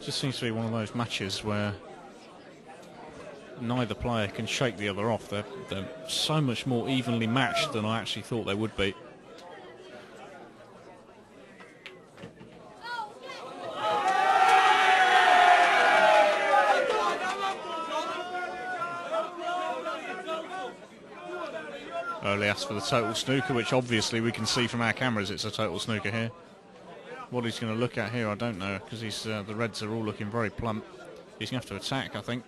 Just seems to be one of those matches where neither player can shake the other off. They're so much more evenly matched than I actually thought they would be. Oly asked for the total snooker, which obviously we can see from our cameras it's a total snooker here. What he's going to look at here, I don't know, because the Reds are all looking very plump. He's going to have to attack, I think.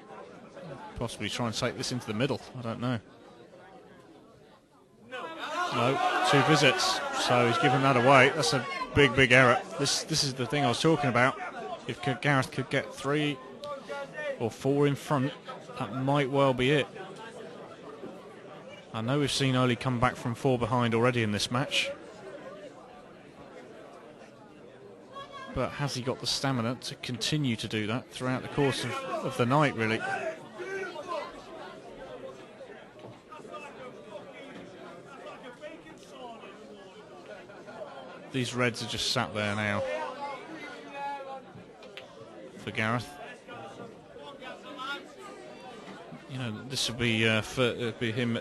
Possibly try and take this into the middle. I don't know. No, 2 visits. So he's given that away. That's a big, big error. This is the thing I was talking about. If Gareth could get 3 or 4 in front, that might well be it. I know we've seen Oly come back from 4 behind already in this match. But has he got the stamina to continue to do that throughout the course of the night, really? These Reds are just sat there now for Gareth. You know, this would be him.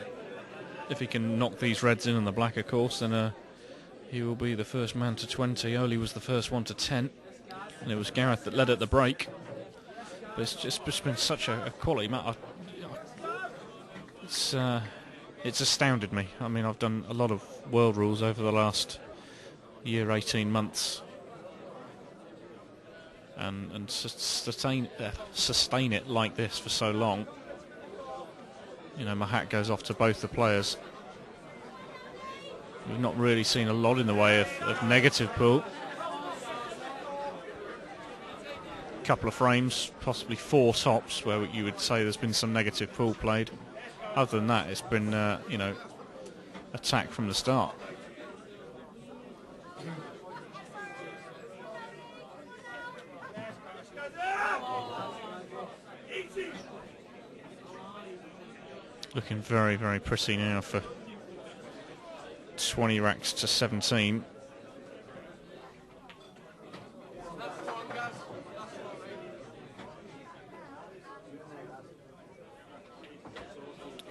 If he can knock these Reds in on the black, of course, then he will be the first man to 20. Oly was the first one to 10, and it was Gareth that led at the break. But it's just been such a quality match. It's astounded me. I mean, I've done a lot of world rules over the last year, 18 months, and sustain it like this for so long. You know, my hat goes off to both the players. We've not really seen a lot in the way of negative pool. A couple of frames, possibly 4 tops, where you would say there's been some negative pool played. Other than that, it's been, you know, attack from the start. Looking very, very pretty now for 20 racks to 17.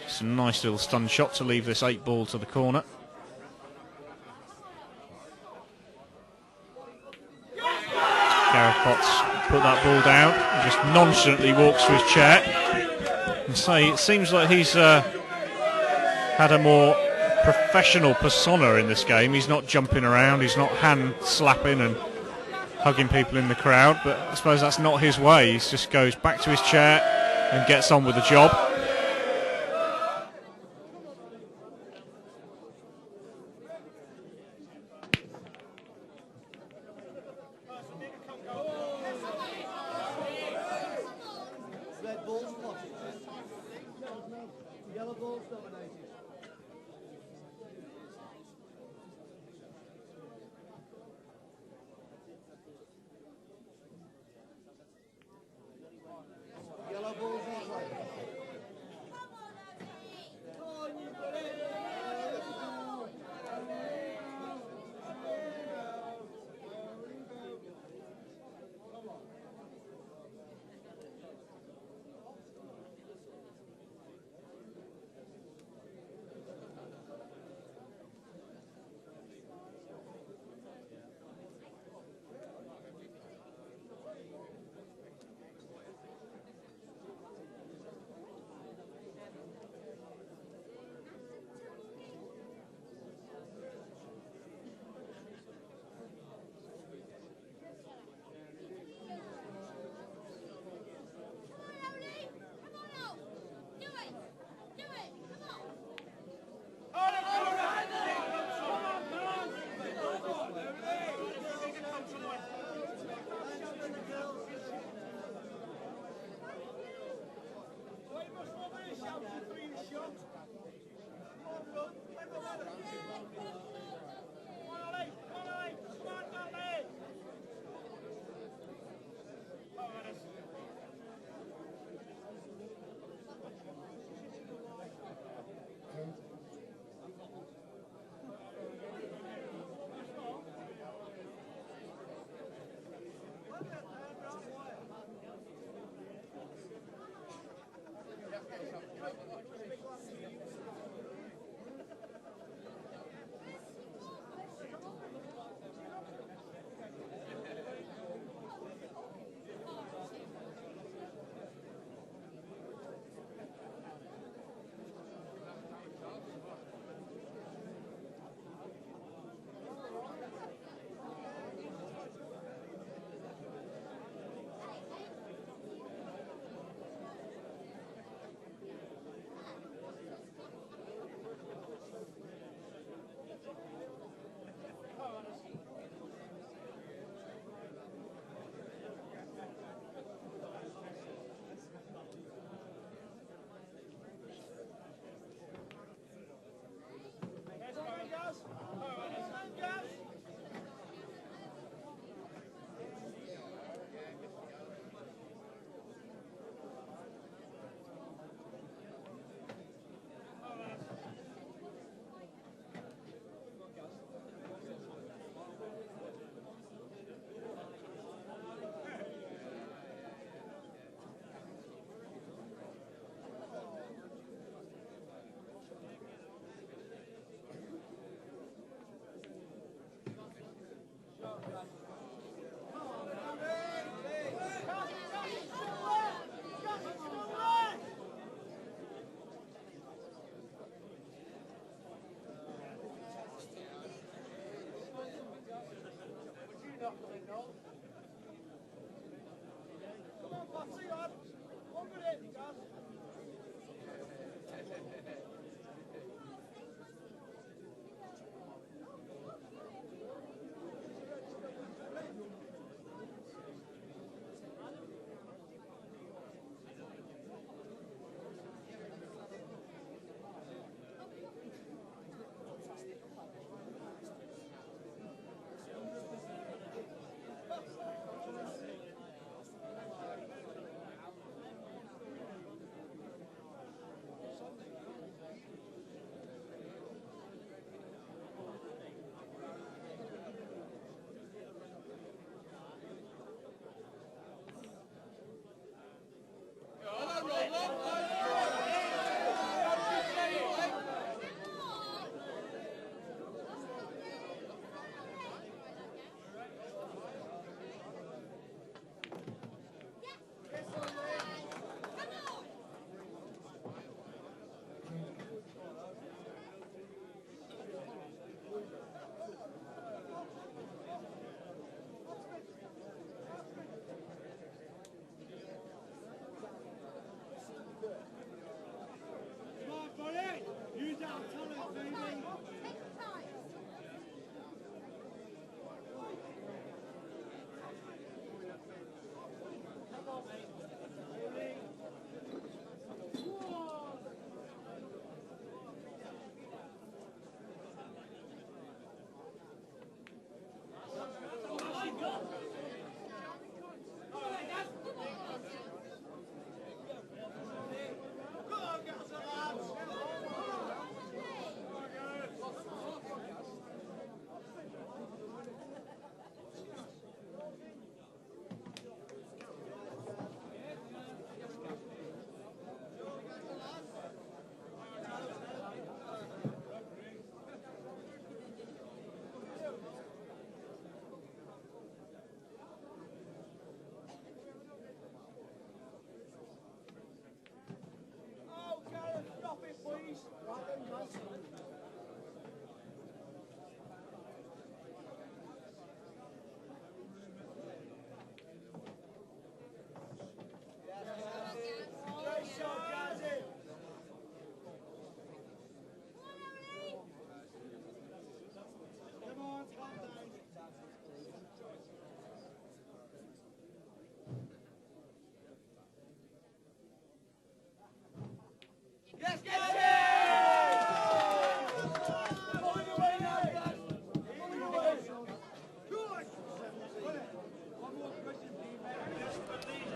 It's a nice little stun shot to leave this 8 ball to the corner. Gareth Potts put that ball down and just nonchalantly walks to his chair. And say it seems like he's had a more professional persona in this game. He's not jumping around, he's not hand slapping and hugging people in the crowd, but I suppose that's not his way. He just goes back to his chair and gets on with the job.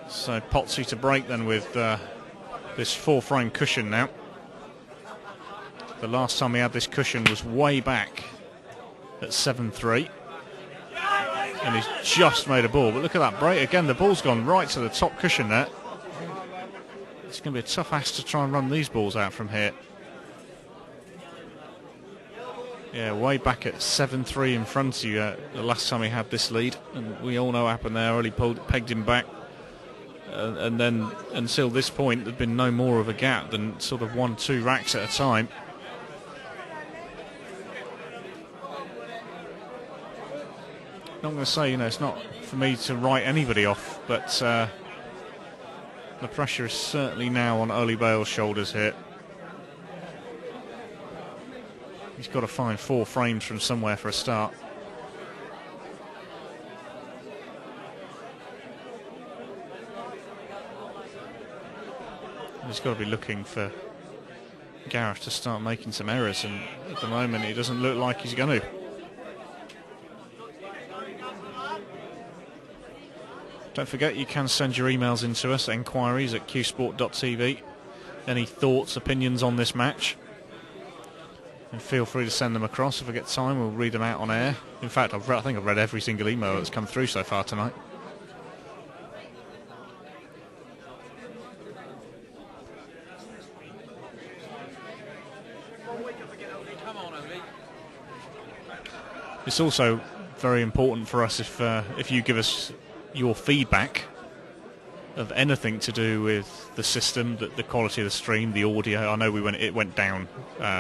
So Potsy to break then with this 4-frame cushion now. The last time he had this cushion was way back at 7-3. And he's just made a ball. But look at that break. Again, the ball's gone right to the top cushion there. It's going to be a tough ask to try and run these balls out from here. Yeah, way back at 7-3 in front of you the last time he had this lead. And we all know what happened there. Oly pegged him back. And then until this point, there'd been no more of a gap than sort of 1-2 racks at a time. I'm going to say, it's not for me to write anybody off, but the pressure is certainly now on Oly Bale's shoulders here. He's got to find 4 frames from somewhere for a start. He's got to be looking for Gareth to start making some errors, and at the moment it doesn't look like he's going to. Don't forget, you can send your emails in to us, enquiries@qsport.tv. Any thoughts, opinions on this match? And feel free to send them across. If I get time, we'll read them out on air. In fact, I think I've read every single email that's come through so far tonight. It's also very important for us if you give us your feedback of anything to do with the system, the quality of the stream, the audio. I know it went down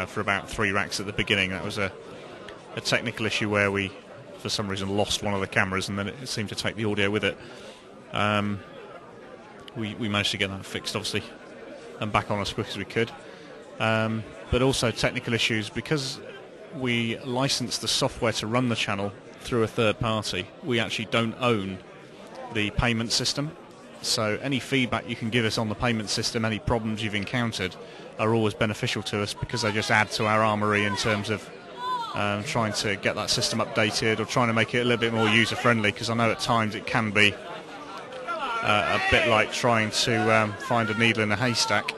for about 3 racks at the beginning. That was a technical issue where we for some reason lost one of the cameras, and then it seemed to take the audio with it. We managed to get that fixed, obviously, and back on as quick as we could. But also technical issues, because we license the software to run the channel through a third party. We actually don't own the payment system, so any feedback you can give us on the payment system, any problems you've encountered, are always beneficial to us, because they just add to our armoury in terms of trying to get that system updated or trying to make it a little bit more user friendly, because I know at times it can be a bit like trying to find a needle in a haystack.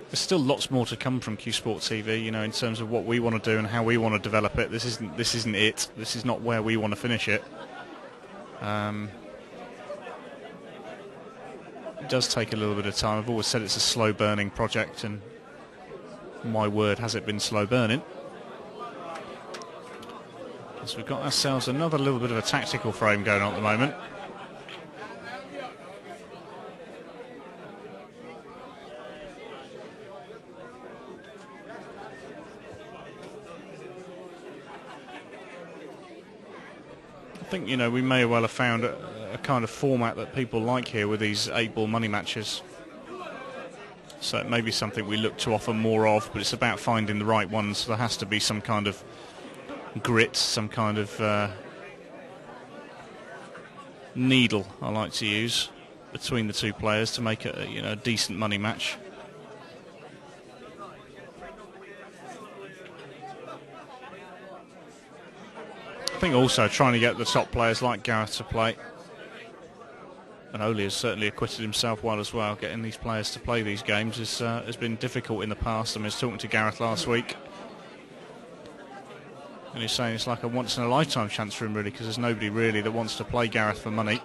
There's still lots more to come from Q Sport TV, you know, in terms of what we want to do and how we want to develop it. This isn't it. This is not where we want to finish it. It does take a little bit of time. I've always said it's a slow burning project, and my word, has it been slow burning. So we've got ourselves another little bit of a tactical frame going on at the moment. I think, you know, we may well have found a kind of format that people like here with these 8-ball money matches. So it may be something we look to offer more of, but it's about finding the right ones. There has to be some kind of grit, some kind of needle, I like to use, between the two players to make it a decent money match. I think also trying to get the top players like Gareth to play, and Oly has certainly acquitted himself well as well. Getting these players to play these games has been difficult in the past. I was talking to Gareth last week, and he's saying it's like a once-in-a-lifetime chance for him, really, because there's nobody really that wants to play Gareth for money.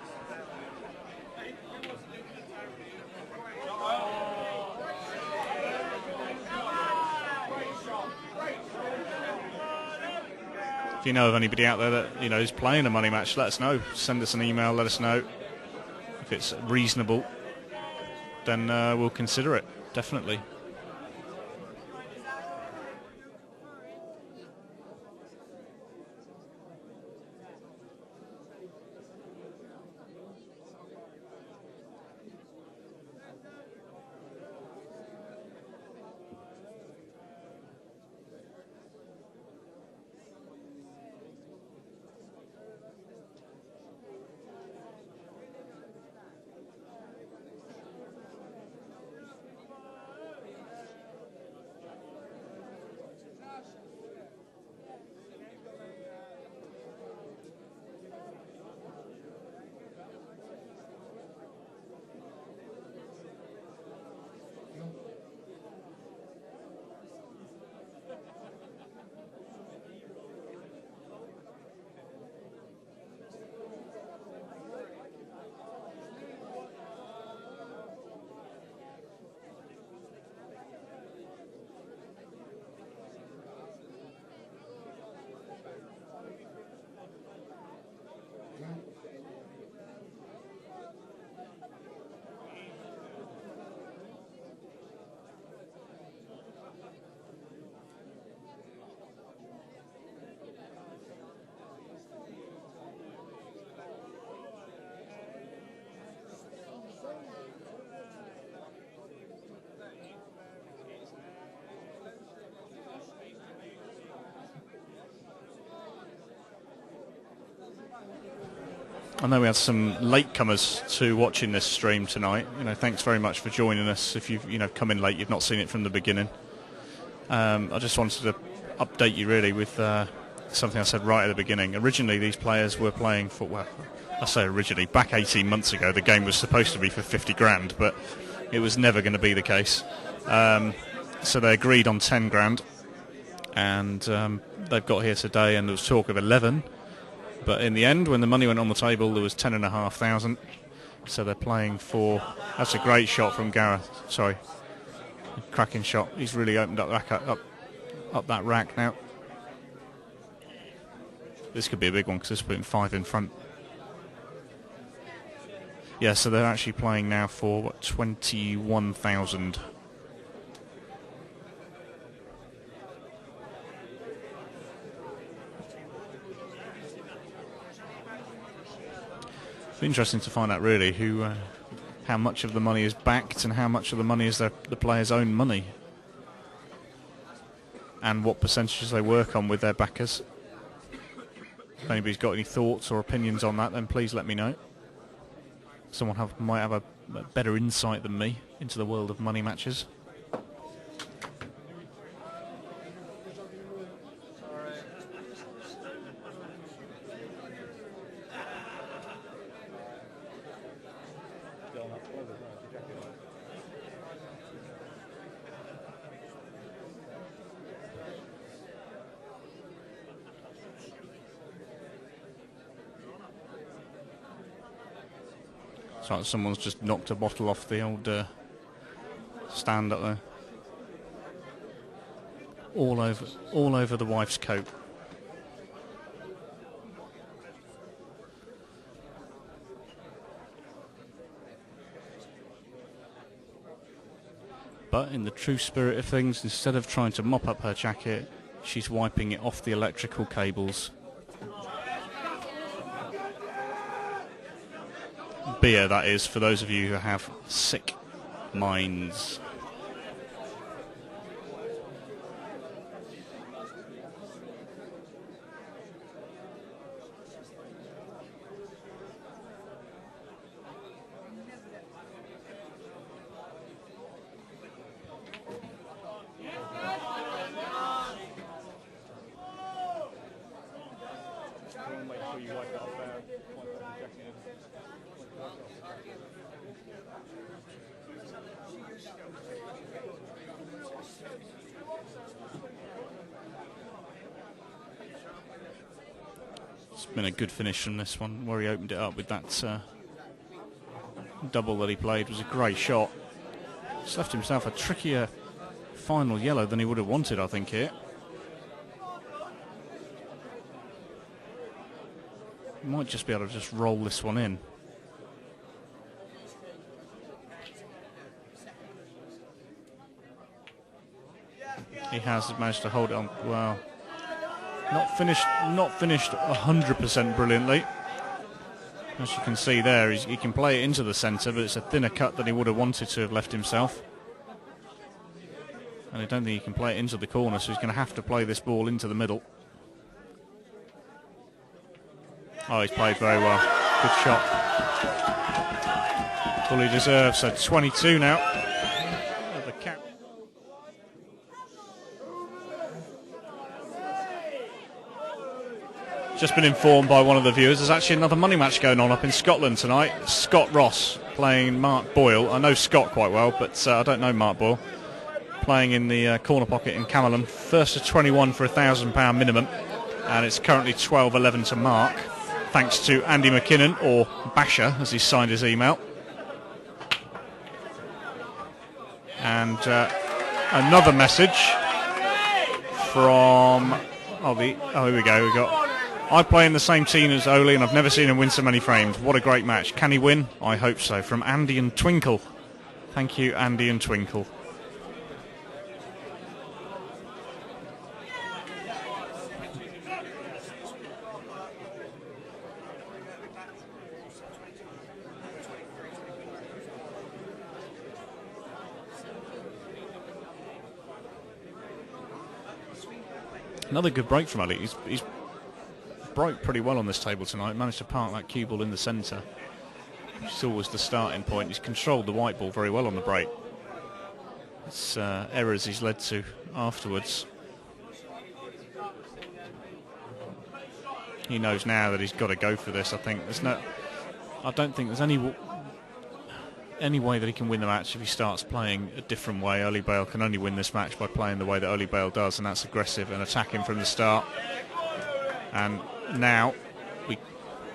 If you know of anybody out there that is playing a money match, let us know. Send us an email, let us know. If it's reasonable, then we'll consider it, definitely. I know we had some latecomers to watching this stream tonight. Thanks very much for joining us. If you've come in late, you've not seen it from the beginning. I just wanted to update you really with something I said right at the beginning. Originally, these players were playing for, well, I say originally, back 18 months ago, the game was supposed to be for 50 grand, but it was never going to be the case. So they agreed on 10 grand, and they've got here today, and there was talk of 11. But in the end, when the money went on the table, there was 10,500. So they're playing for... That's a great shot from Gareth. Sorry. Cracking shot. He's really opened up that rack now. This could be a big one because it's putting 5 in front. Yeah, so they're actually playing now for, 21,000. Be interesting to find out really how much of the money is backed and how much of the money is the players' own money, and what percentages they work on with their backers. If anybody's got any thoughts or opinions on that, then please let me know. Someone might have a better insight than me into the world of money matches. It's like someone's just knocked a bottle off the old stand up there. All over the wife's coat. But in the true spirit of things, instead of trying to mop up her jacket, she's wiping it off the electrical cables. Beer, that is, for those of you who have sick minds. It's been a good finish from this one, where he opened it up with that double that he played. It was a great shot. Just left himself a trickier final yellow than he would have wanted, I think, here. He might just be able to just roll this one in. He has managed to hold it on. Wow. Not finished 100% brilliantly. As you can see there, he can play it into the centre, but it's a thinner cut than he would have wanted to have left himself. And I don't think he can play it into the corner, so he's going to have to play this ball into the middle. Oh, he's played very well. Good shot. Fully deserved. So 22 now. The cap. Just been informed by one of the viewers there's actually another money match going on up in Scotland tonight. Scott Ross playing Mark Boyle. I know Scott quite well, but I don't know Mark Boyle. Playing in the corner pocket in Camelham. First to 21 for £1,000 minimum, and it's currently 12-11 to Mark, thanks to Andy McKinnon, or Basher as he's signed his email. And another message from here we go. We got, I play in the same team as Oly and I've never seen him win so many frames. What a great match. Can he win? I hope so. From Andy and Twinkle. Thank you, Andy and Twinkle. Another good break from Ali. He's broke pretty well on this table tonight. Managed to park that cue ball in the centre, which is always the starting point. He's controlled the white ball very well on the break. It's errors he's led to afterwards. He knows now that he's got to go for this. I don't think there's any way that he can win the match if he starts playing a different way. Oly Bale can only win this match by playing the way that Oly Bale does, and that's aggressive and attacking from the start. And now,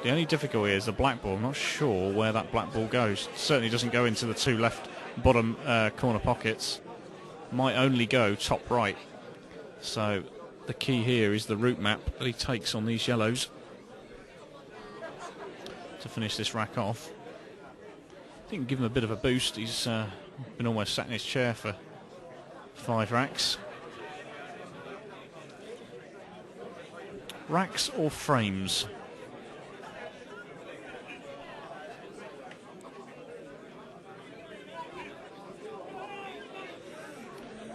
the only difficulty is the black ball. I'm not sure where that black ball goes. Certainly doesn't go into the two left bottom corner pockets. Might only go top right. So the key here is the route map that he takes on these yellows to finish this rack off. I think give him a bit of a boost. He's been almost sat in his chair for 5 racks. Racks or frames?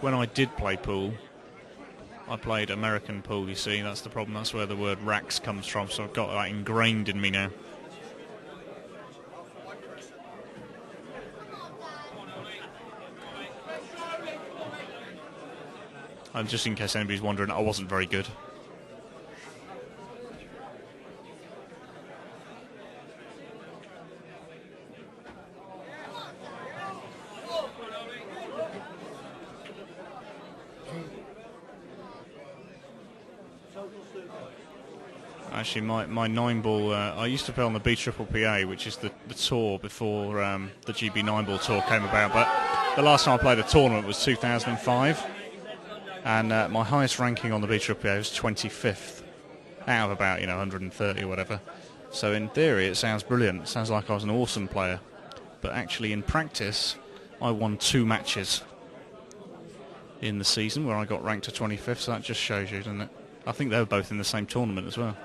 when I did play pool, I played American pool, you see. That's the problem. That's where the word racks comes from. So I've got that ingrained in me now. And just in case anybody's wondering, I wasn't very good. Actually, my 9-ball, I used to play on the BPPA, which is the tour before the GB 9-ball tour came about. But the last time I played a tournament was 2005. And my highest ranking on the BPPA was 25th out of about 130 or whatever. So in theory it sounds brilliant. It sounds like I was an awesome player. But actually in practice I won 2 matches in the season where I got ranked to 25th. So that just shows you, doesn't it? I think they were both in the same tournament as well.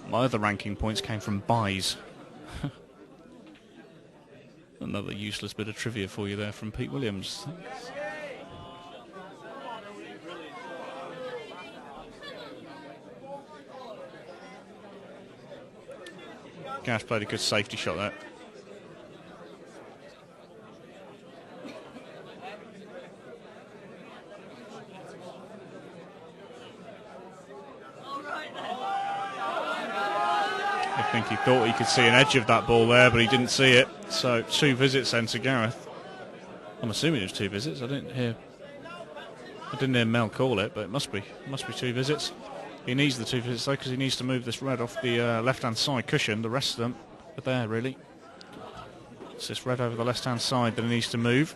My other ranking points came from buys. Another useless bit of trivia for you there from Pete Williams. Gareth played a good safety shot there. I think he thought he could see an edge of that ball there, but he didn't see it. So 2 visits then to Gareth. I'm assuming it was 2 visits. I didn't hear Mel call it, but it must be 2 visits. He needs the 2 visits though, because he needs to move this red off the left-hand side cushion. The rest of them are there really. It's this red over the left-hand side that he needs to move.